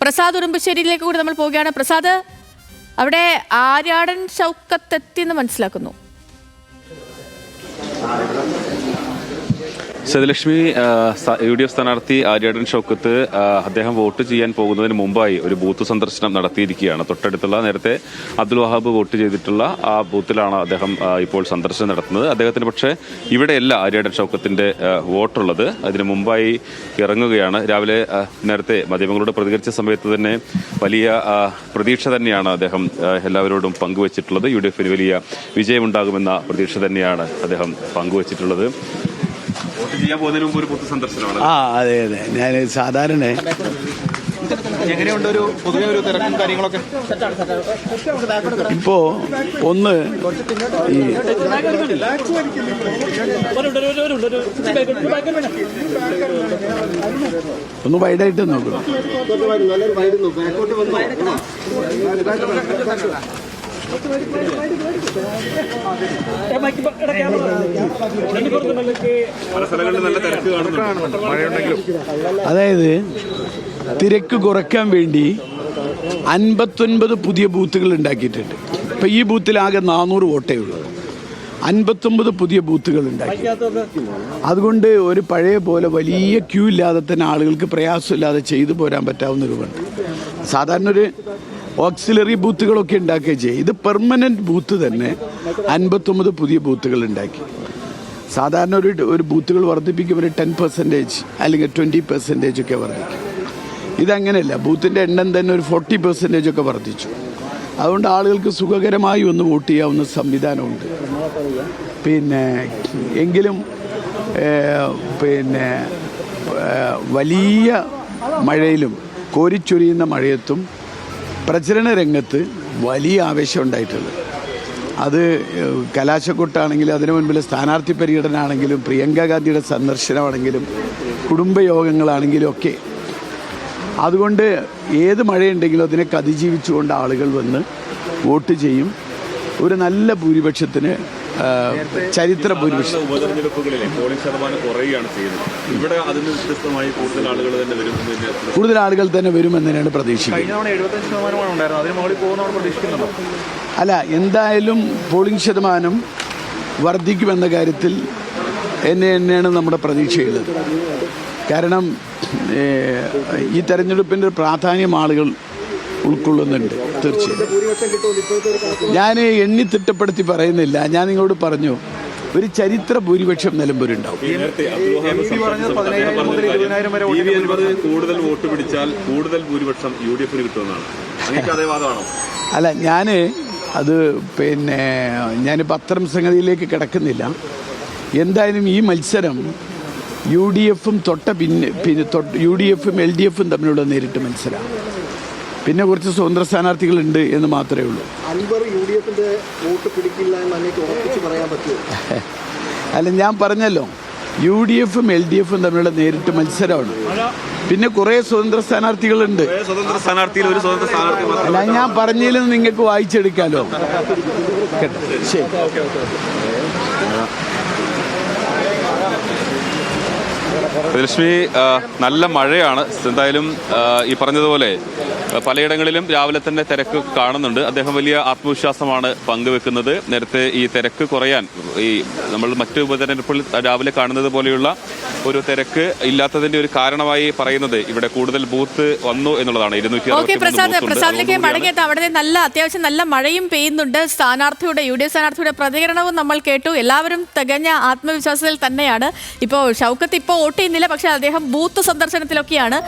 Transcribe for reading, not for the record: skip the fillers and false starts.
പ്രസാദ് ഉറുമ്പശ്ശേരിയിലേക്ക് കൂടി നമ്മൾ പോവുകയാണ്. പ്രസാദ്, അവിടെ ആര്യാടൻ ഷൗക്കത്ത് എത്തിയെന്ന് മനസ്സിലാക്കുന്നു. സേതുലക്ഷ്മി, UDF സ്ഥാനാർത്ഥി ആര്യാടൻ ഷൗക്കത്ത് അദ്ദേഹം വോട്ട് ചെയ്യാൻ പോകുന്നതിന് മുമ്പായി ഒരു ബൂത്ത് സന്ദർശനം നടത്തിയിരിക്കുകയാണ്. തൊട്ടടുത്തുള്ള നേരത്തെ അബ്ദുൽ വഹാബ് വോട്ട് ചെയ്തിട്ടുള്ള ആ ബൂത്തിലാണ് അദ്ദേഹം ഇപ്പോൾ സന്ദർശനം നടത്തുന്നത്. അദ്ദേഹത്തിന് പക്ഷേ ഇവിടെയല്ല ആര്യാടൻ ഷൗക്കത്തിന്റെ വോട്ടുള്ളത്. അതിന് മുമ്പായി ഇറങ്ങുകയാണ്. രാവിലെ നേരത്തെ മാധ്യമങ്ങളോട് പ്രതികരിച്ച സമയത്ത് തന്നെ വലിയ പ്രതീക്ഷ തന്നെയാണ് അദ്ദേഹം എല്ലാവരോടും പങ്കുവച്ചിട്ടുള്ളത്. UDF വലിയ വിജയമുണ്ടാകുമെന്ന പ്രതീക്ഷ തന്നെയാണ് അദ്ദേഹം പങ്കുവച്ചിട്ടുള്ളത്. വോട്ട് ചെയ്യാൻ പോകുന്നതിന് മുമ്പ് ഒരു പൊതു സന്ദർശനമാണ്. അതെ അതെ, ഞാൻ സാധാരണ എങ്ങനെയുണ്ട് ഒരു പൊതുവെ ഒരു തിരക്കും കാര്യങ്ങളൊക്കെ? ഇപ്പോ ഒന്ന് ഈ ഒന്ന് വൈഡായിട്ട് നോക്കണം. അതായത് തിരക്ക് കുറയ്ക്കാൻ വേണ്ടി 59 പുതിയ ബൂത്തുകൾ ഉണ്ടാക്കിയിട്ടുണ്ട്. ഇപ്പം ഈ ബൂത്തിലാകെ 400 വോട്ടേ ഉള്ളൂ. 59 പുതിയ ബൂത്തുകൾ ഉണ്ടാക്കി. അതുകൊണ്ട് ഒരു പഴയ പോലെ വലിയ ക്യൂ ഇല്ലാതെ തന്നെ ആളുകൾക്ക് പ്രയാസമില്ലാതെ ചെയ്തു പോരാൻ പറ്റാവുന്ന രൂപമുണ്ട്. സാധാരണ ഒരു ഓക്സിലറി ബൂത്തുകളൊക്കെ ഉണ്ടാക്കുകയും ചെയ്യും. ഇത് പെർമനന്റ് ബൂത്ത് തന്നെ 59 പുതിയ ബൂത്തുകൾ ഉണ്ടാക്കി. സാധാരണ ഒരു ബൂത്തുകൾ വർദ്ധിപ്പിക്കുമ്പോൾ 10% അല്ലെങ്കിൽ 20% ഒക്കെ വർദ്ധിക്കും. ഇതങ്ങനെയല്ല, ബൂത്തിൻ്റെ എണ്ണം തന്നെ ഒരു 40% ഒക്കെ വർദ്ധിച്ചു. അതുകൊണ്ട് ആളുകൾക്ക് സുഖകരമായി ഒന്ന് വോട്ട് ചെയ്യാവുന്ന സംവിധാനമുണ്ട്. എങ്കിലും വലിയ മഴയിലും കോരിച്ചൊരിയുന്ന മഴയത്തും പ്രചരണ രംഗത്ത് വലിയ ആവേശം ഉണ്ടായിട്ടുള്ളത്. അത് കലാശക്കൊട്ടാണെങ്കിലും അതിനു മുൻപിലെ സ്ഥാനാർത്ഥി പര്യടനമാണെങ്കിലും പ്രിയങ്ക ഗാന്ധിയുടെ സന്ദർശനമാണെങ്കിലും കുടുംബയോഗങ്ങളാണെങ്കിലും ഒക്കെ. അതുകൊണ്ട് ഏത് മഴയുണ്ടെങ്കിലും അതിനൊക്കെ അതിജീവിച്ചുകൊണ്ട് ആളുകൾ വന്ന് വോട്ട് ചെയ്യും. ഒരു നല്ല ഭൂരിപക്ഷത്തിന്, ചരിത്ര ഭൂരിപക്ഷം. ഉപതെരഞ്ഞെടുപ്പുകളിലെ പോളിംഗ് ശതമാനം കുറയുകയാണ് ചെയ്യുന്നത്. ഇവിടെ അതിന് വ്യത്യസ്തമായി കൂടുതൽ ആളുകൾ തന്നെ വരുമെന്നാണ് പ്രതീക്ഷിക്കുന്നത്. അല്ല, എന്തായാലും പോളിംഗ് ശതമാനം വർദ്ധിക്കുമെന്ന കാര്യത്തിൽ തന്നെയാണ് നമ്മുടെ പ്രതീക്ഷയുള്ളത്. കാരണം ഈ തെരഞ്ഞെടുപ്പിൻ്റെ പ്രാധാന്യം ആളുകൾ ഉൾക്കൊള്ളുന്നുണ്ട്. തീർച്ചയായും ഞാൻ എണ്ണി തിട്ടപ്പെടുത്തി പറയുന്നില്ല. ഞാൻ നിങ്ങളോട് പറഞ്ഞു, ഒരു ചരിത്ര ഭൂരിപക്ഷം നിലമ്പൂരുണ്ടാവും. കൂടുതൽ വോട്ട് പിടിച്ചാൽ കൂടുതൽ ഭൂരിപക്ഷം UDF കിട്ടുമെന്നാണ്. അല്ല, ഞാനിപ്പോൾ അത്തരം സംഗതിയിലേക്ക് കിടക്കുന്നില്ല. എന്തായാലും ഈ മത്സരം UDFും UDFും LDFും തമ്മിലുള്ള നേരിട്ട് മത്സരമാണ്. പിന്നെ കുറച്ച് സ്വതന്ത്ര സ്ഥാനാർത്ഥികളുണ്ട് എന്ന് മാത്രമേ ഉള്ളൂ. അല്ല, ഞാൻ പറഞ്ഞല്ലോ, UDFും LDFും തമ്മിലുള്ള നേരിട്ട് മത്സരമാണ്. പിന്നെ കുറേ സ്വതന്ത്ര സ്ഥാനാർത്ഥികളുണ്ട്. അല്ല, ഞാൻ പറഞ്ഞതിൽ നിങ്ങൾക്ക് വായിച്ചെടുക്കാമല്ലോ. ശരി. ലക്ഷ്മി, നല്ല മഴയാണ്. എന്തായാലും ഈ പറഞ്ഞതുപോലെ പലയിടങ്ങളിലും രാവിലെ തന്നെ തിരക്ക് കാണുന്നുണ്ട്. അദ്ദേഹം വലിയ ആത്മവിശ്വാസമാണ് പങ്കുവെക്കുന്നത്. നേരത്തെ ഈ തിരക്ക് കുറയാൻ, ഈ നമ്മൾ മറ്റു ഉപതെരഞ്ഞെടുപ്പിൽ രാവിലെ കാണുന്നത് പോലെയുള്ള ഒരു തിരക്ക് ഇല്ലാത്തതിന്റെ ഒരു കാരണമായി പറയുന്നത് ഇവിടെ കൂടുതൽ ബൂത്ത് വന്നു എന്നുള്ളതാണ്. പ്രസാദിലേക്ക് മടങ്ങിയെത്താം. അവിടെ അത്യാവശ്യം നല്ല മഴയും പെയ്യുന്നുണ്ട്. UDF സ്ഥാനാർത്ഥിയുടെ പ്രതികരണവും നമ്മൾ കേട്ടു. എല്ലാവരും തികഞ്ഞ ആത്മവിശ്വാസത്തിൽ തന്നെയാണ്. ഇപ്പോൾ ഷൗക്കത്ത് ഇപ്പോൾ വോട്ട് ചെയ്യുന്നില്ല, പക്ഷേ അദ്ദേഹം ബൂത്ത് സന്ദർശനത്തിലൊക്കെയാണ്.